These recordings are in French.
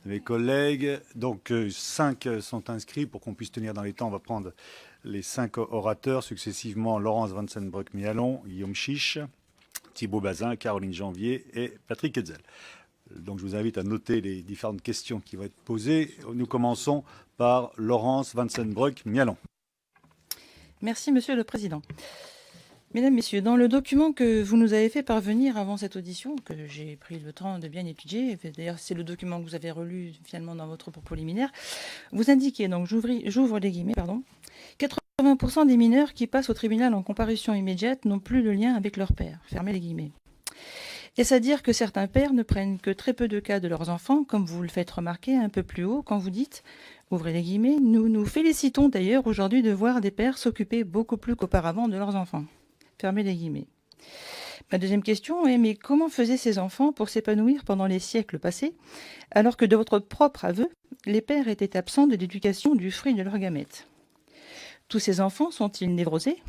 mes collègues. Donc, 5 sont inscrits pour qu'on puisse tenir dans les temps. On va prendre les 5 orateurs successivement: Laurence Vancenbroek-Mialon, Guillaume Chiche, Thibault Bazin, Caroline Janvier et Patrick Hetzel. Donc, je vous invite à noter les différentes questions qui vont être posées. Nous commençons par Laurence Vancenbroek-Mialon. Merci, Monsieur le Président. Mesdames, Messieurs, dans le document que vous nous avez fait parvenir avant cette audition, que j'ai pris le temps de bien étudier, d'ailleurs c'est le document que vous avez relu finalement dans votre propos liminaire, vous indiquez, donc j'ouvre les guillemets, 80% des mineurs qui passent au tribunal en comparution immédiate n'ont plus de lien avec leur père. Fermez les guillemets. Est-ce à dire que certains pères ne prennent que très peu de cas de leurs enfants, comme vous le faites remarquer un peu plus haut quand vous dites, ouvrez les guillemets, nous nous félicitons d'ailleurs aujourd'hui de voir des pères s'occuper beaucoup plus qu'auparavant de leurs enfants. Fermez les guillemets. Ma deuxième question est, mais comment faisaient ces enfants pour s'épanouir pendant les siècles passés, alors que de votre propre aveu, les pères étaient absents de l'éducation du fruit de leurs gamètes? Tous ces enfants sont-ils névrosés?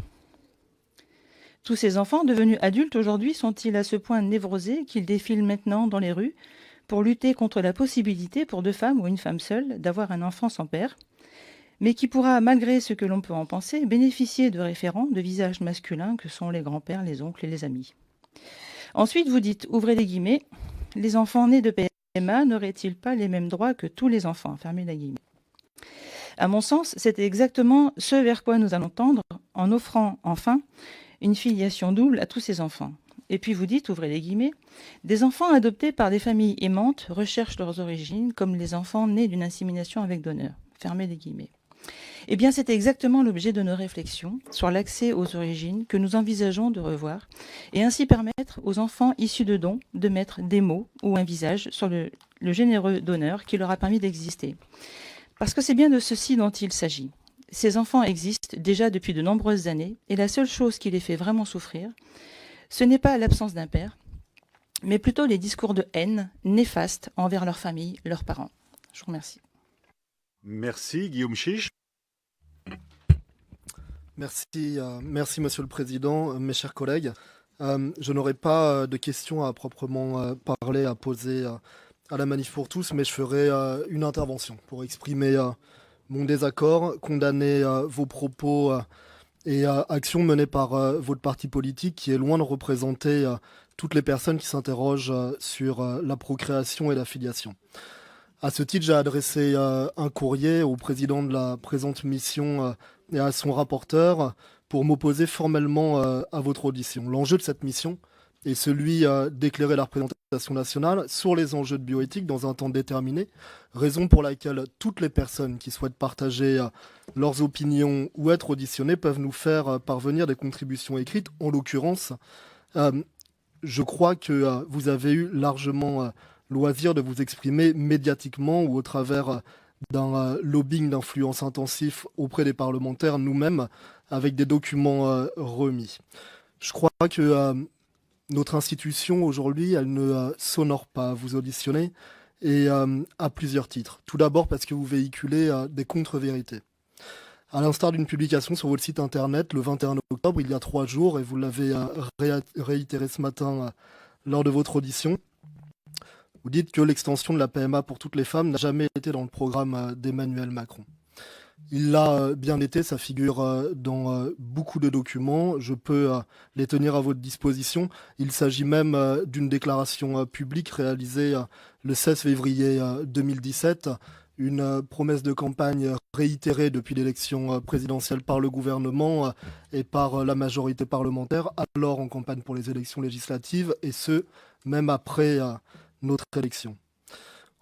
Tous ces enfants devenus adultes aujourd'hui sont-ils à ce point névrosés qu'ils défilent maintenant dans les rues pour lutter contre la possibilité pour deux femmes ou une femme seule d'avoir un enfant sans père, mais qui pourra, malgré ce que l'on peut en penser, bénéficier de référents, de visages masculins que sont les grands-pères, les oncles et les amis? Ensuite, vous dites, ouvrez les guillemets, les enfants nés de PMA n'auraient-ils pas les mêmes droits que tous les enfants? Fermez les guillemets. À mon sens, c'est exactement ce vers quoi nous allons tendre en offrant enfin une filiation double à tous ces enfants. Et puis vous dites, ouvrez les guillemets, des enfants adoptés par des familles aimantes recherchent leurs origines comme les enfants nés d'une insémination avec donneur. Fermez les guillemets. Eh bien, c'est exactement l'objet de nos réflexions sur l'accès aux origines que nous envisageons de revoir et ainsi permettre aux enfants issus de dons de mettre des mots ou un visage sur le généreux donneur qui leur a permis d'exister. Parce que c'est bien de ceci dont il s'agit. Ces enfants existent déjà depuis de nombreuses années et la seule chose qui les fait vraiment souffrir, ce n'est pas l'absence d'un père, mais plutôt les discours de haine néfastes envers leur famille, leurs parents. Je vous remercie. Merci. Guillaume Chiche. Merci Monsieur le Président, mes chers collègues. Je n'aurai pas de questions à proprement parler à poser à la Manif pour tous, mais je ferai une intervention pour exprimer mon désaccord, condamner vos propos et actions menées par votre parti politique qui est loin de représenter toutes les personnes qui s'interrogent sur la procréation et la filiation. À ce titre, j'ai adressé un courrier au président de la présente mission et à son rapporteur pour m'opposer formellement à votre audition. L'enjeu de cette mission est celui d'éclairer la représentation nationale sur les enjeux de bioéthique dans un temps déterminé, raison pour laquelle toutes les personnes qui souhaitent partager leurs opinions ou être auditionnées peuvent nous faire parvenir des contributions écrites. En l'occurrence, je crois que vous avez eu largement loisir de vous exprimer médiatiquement ou au travers d'un lobbying d'influence intensif auprès des parlementaires nous-mêmes avec des documents remis. Je crois que notre institution aujourd'hui, elle ne s'honore pas à vous auditionner et à plusieurs titres. Tout d'abord parce que vous véhiculez des contre-vérités. À l'instar d'une publication sur votre site internet le 21 octobre, il y a 3 jours, et vous l'avez réitéré ce matin lors de votre audition, vous dites que l'extension de la PMA pour toutes les femmes n'a jamais été dans le programme d'Emmanuel Macron. Il l'a bien été, ça figure dans beaucoup de documents. Je peux les tenir à votre disposition. Il s'agit même d'une déclaration publique réalisée le 16 février 2017, une promesse de campagne réitérée depuis l'élection présidentielle par le gouvernement et par la majorité parlementaire, alors en campagne pour les élections législatives, et ce, même après notre élection.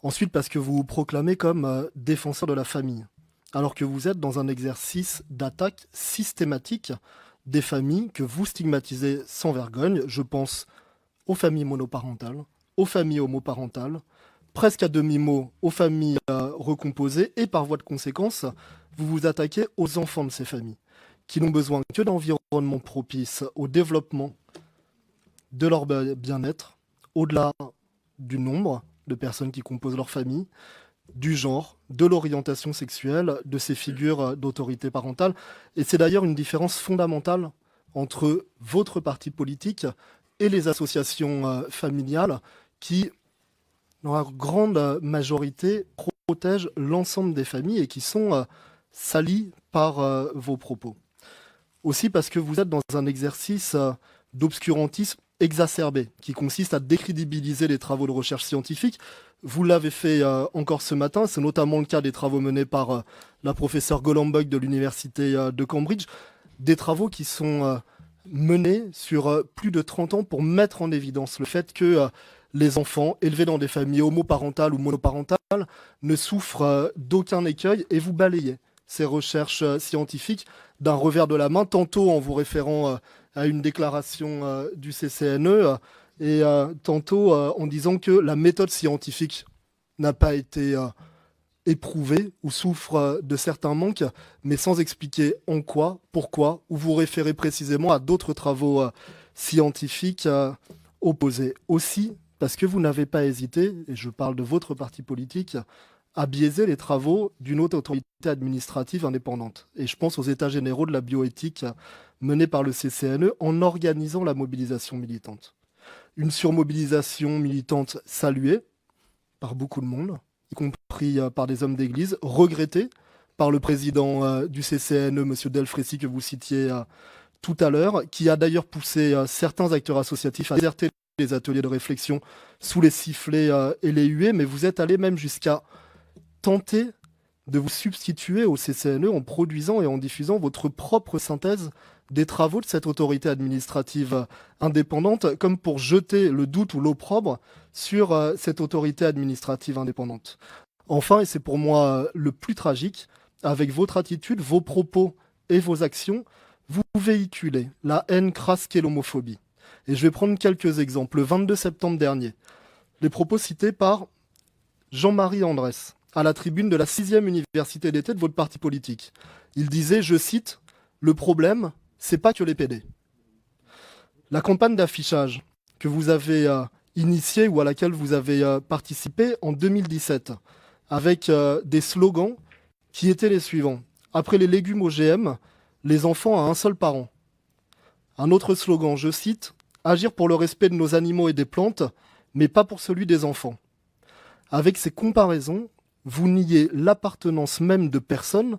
Ensuite, parce que vous vous proclamez comme défenseur de la famille, alors que vous êtes dans un exercice d'attaque systématique des familles que vous stigmatisez sans vergogne. Je pense aux familles monoparentales, aux familles homoparentales, presque à demi-mot aux familles recomposées, et par voie de conséquence, vous vous attaquez aux enfants de ces familles, qui n'ont besoin que d'environnements propices au développement de leur bien-être, au-delà du nombre de personnes qui composent leur famille, du genre, de l'orientation sexuelle, de ces figures d'autorité parentale. Et c'est d'ailleurs une différence fondamentale entre votre parti politique et les associations familiales qui dans la grande majorité, protègent l'ensemble des familles et qui sont salies par vos propos. Aussi parce que vous êtes dans un exercice d'obscurantisme exacerbé, qui consiste à décrédibiliser les travaux de recherche scientifique. Vous l'avez fait encore ce matin, c'est notamment le cas des travaux menés par la professeure Golombek de l'université de Cambridge, des travaux qui sont menés sur plus de 30 ans pour mettre en évidence le fait que les enfants élevés dans des familles homoparentales ou monoparentales ne souffrent d'aucun écueil, et vous balayez ces recherches scientifiques d'un revers de la main, tantôt en vous référant à une déclaration du CCNE et tantôt en disant que la méthode scientifique n'a pas été éprouvée ou souffre de certains manques, mais sans expliquer en quoi, pourquoi, ou vous référez précisément à d'autres travaux scientifiques opposés. Aussi, parce que vous n'avez pas hésité, et je parle de votre parti politique, à biaiser les travaux d'une haute autorité administrative indépendante. Et je pense aux états généraux de la bioéthique menés par le CCNE en organisant la mobilisation militante. Une surmobilisation militante saluée par beaucoup de monde, y compris par des hommes d'église, regrettée par le président du CCNE, M. Delfrécy, que vous citiez tout à l'heure, qui a d'ailleurs poussé certains acteurs associatifs à déserter les ateliers de réflexion sous les sifflets et les huées, mais vous êtes allé même jusqu'à tenter de vous substituer au CCNE en produisant et en diffusant votre propre synthèse des travaux de cette autorité administrative indépendante, comme pour jeter le doute ou l'opprobre sur cette autorité administrative indépendante. Enfin, et c'est pour moi le plus tragique, avec votre attitude, vos propos et vos actions, vous véhiculez la haine crasse qu'est l'homophobie. Et je vais prendre quelques exemples. Le 22 septembre dernier, les propos cités par Jean-Marie Andrès, à la tribune de la 6e université d'été de votre parti politique. Il disait, je cite, « Le problème, c'est pas que les PD ». La campagne d'affichage que vous avez initiée ou à laquelle vous avez participé en 2017, avec des slogans qui étaient les suivants. Après les légumes OGM, les enfants à un seul parent. Un autre slogan, je cite, « Agir pour le respect de nos animaux et des plantes, mais pas pour celui des enfants ». Avec ces comparaisons, vous niez l'appartenance même de personnes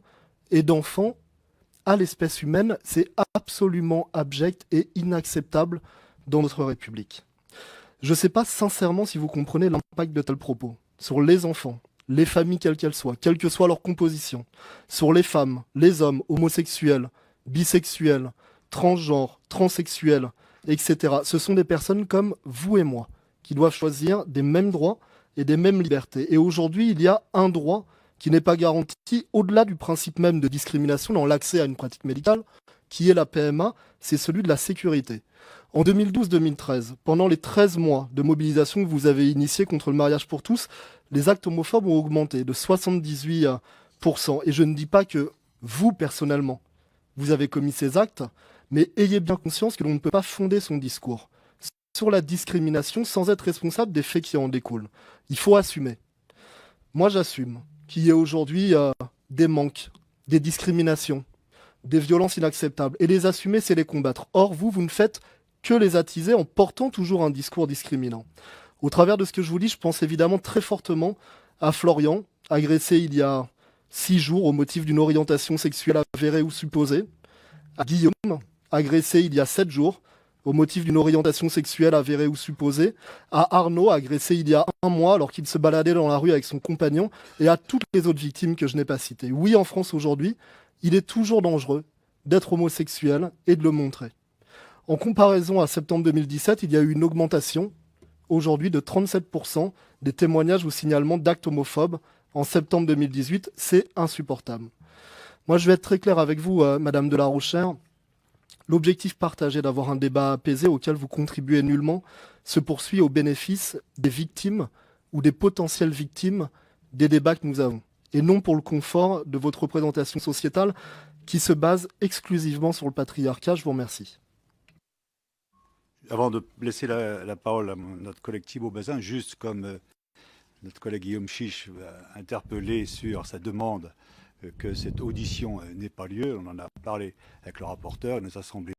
et d'enfants à l'espèce humaine. C'est absolument abject et inacceptable dans notre République. Je ne sais pas sincèrement si vous comprenez l'impact de tels propos sur les enfants, les familles quelles qu'elles soient, quelle que soit leur composition, sur les femmes, les hommes, homosexuels, bisexuels, transgenres, transsexuels, etc. Ce sont des personnes comme vous et moi qui doivent choisir des mêmes droits et des mêmes libertés. Et aujourd'hui, il y a un droit qui n'est pas garanti au-delà du principe même de discrimination dans l'accès à une pratique médicale, qui est la PMA, c'est celui de la sécurité. En 2012-2013, pendant les 13 mois de mobilisation que vous avez initiés contre le mariage pour tous, les actes homophobes ont augmenté de 78%. Et je ne dis pas que vous, personnellement, vous avez commis ces actes, mais ayez bien conscience que l'on ne peut pas fonder son discours sur la discrimination sans être responsable des faits qui en découlent. Il faut assumer. Moi, j'assume qu'il y ait aujourd'hui des manques, des discriminations, des violences inacceptables. Et les assumer, c'est les combattre. Or, vous ne faites que les attiser en portant toujours un discours discriminant. Au travers de ce que je vous dis, je pense évidemment très fortement à Florian, agressé il y a 6 jours au motif d'une orientation sexuelle avérée ou supposée, à Guillaume, agressé il y a 7 jours, au motif d'une orientation sexuelle avérée ou supposée, à Arnaud, agressé il y a 1 mois alors qu'il se baladait dans la rue avec son compagnon, et à toutes les autres victimes que je n'ai pas citées. Oui, en France aujourd'hui, il est toujours dangereux d'être homosexuel et de le montrer. En comparaison à septembre 2017, il y a eu une augmentation aujourd'hui de 37% des témoignages ou signalements d'actes homophobes en septembre 2018. C'est insupportable. Moi, je vais être très clair avec vous, Madame de la Rochère. L'objectif partagé d'avoir un débat apaisé auquel vous contribuez nullement se poursuit au bénéfice des victimes ou des potentielles victimes des débats que nous avons, et non pour le confort de votre représentation sociétale qui se base exclusivement sur le patriarcat. Je vous remercie. Avant de laisser la parole à notre collègue Thibault Bazin, juste comme notre collègue Guillaume Chiche a interpellé sur sa demande que cette audition n'ait pas lieu, on en a parlé avec le rapporteur, il nous a semblé